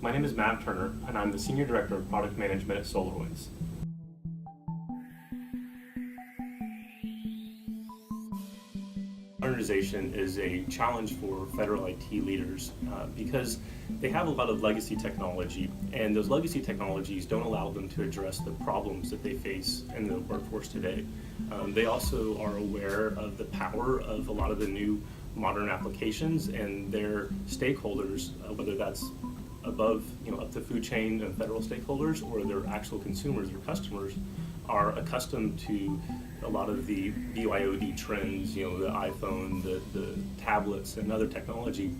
My name is Mav Turner, and I'm the Senior Director of Product Management at SolarWinds. Modernization is a challenge for federal IT leaders because they have a lot of legacy technology, and those legacy technologies don't allow them to address the problems that they face in the workforce today. They also are aware of the power of a lot of the new modern applications, and their stakeholders, whether that's above, up the food chain and federal stakeholders, or their actual consumers or customers, are accustomed to a lot of the BYOD trends, the iPhone, the tablets, and other technology.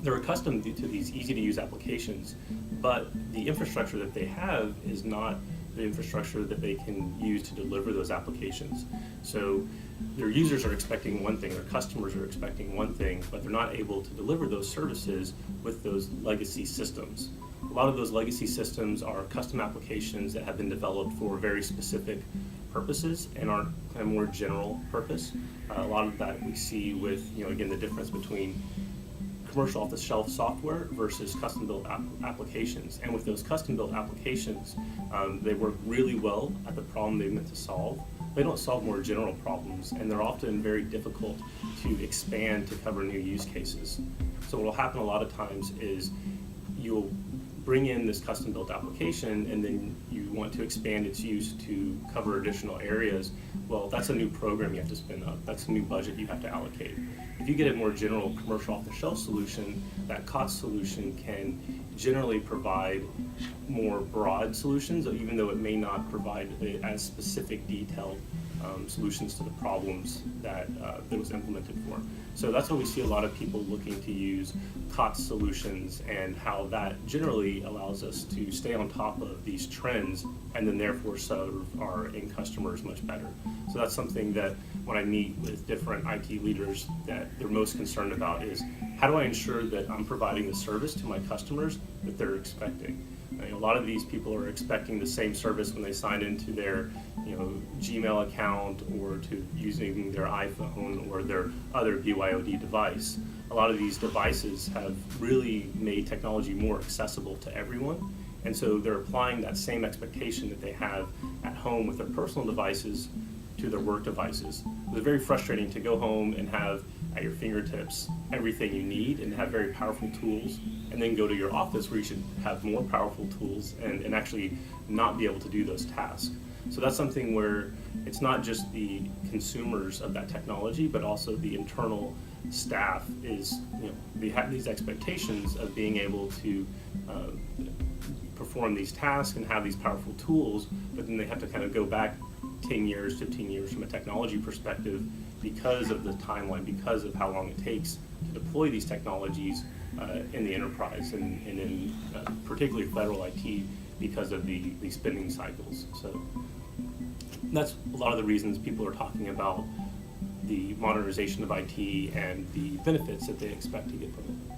They're accustomed to these easy-to-use applications, but the infrastructure that they have is not the infrastructure that they can use to deliver those applications. So their users are expecting one thing, their customers are expecting one thing, but they're not able to deliver those services with those legacy systems. A lot of those legacy systems are custom applications that have been developed for very specific purposes and aren't kind of more general purpose. A lot of that we see with, again, the difference between commercial off-the-shelf software versus custom-built applications. And with those custom-built applications, they work really well at the problem they're meant to solve. They don't solve more general problems, and they're often very difficult to expand to cover new use cases. So what will happen a lot of times is you'll bring in this custom-built application, and then you want to expand its use to cover additional areas. Well, that's a new program you have to spin up. That's a new budget you have to allocate. If you get a more general commercial off-the-shelf solution, that COTS solution can generally provide more broad solutions, even though it may not provide as specific, detailed solutions to the problems that it was implemented for. So that's why we see a lot of people looking to use COTS solutions, and how that generally allows us to stay on top of these trends and then therefore serve our end customers much better. So that's something that when I meet with different IT leaders, that they're most concerned about is, how do I ensure that I'm providing the service to my customers that they're expecting? A lot of these people are expecting the same service when they sign into their Gmail account, or to using their iPhone or their other BYOD device. A lot of these devices have really made technology more accessible to everyone, and so they're applying that same expectation that they have at home with their personal devices to their work devices. It's very frustrating to go home and have at your fingertips everything you need and have very powerful tools, and then go to your office where you should have more powerful tools and actually not be able to do those tasks. So that's something where it's not just the consumers of that technology, but also the internal staff is, they have these expectations of being able to perform these tasks and have these powerful tools, but then they have to kind of go back 10 years, 15 years from a technology perspective because of the timeline, because of how long it takes to deploy these technologies in the enterprise and in particularly federal IT, because of the spending cycles. So that's a lot of the reasons people are talking about the modernization of IT and the benefits that they expect to get from it.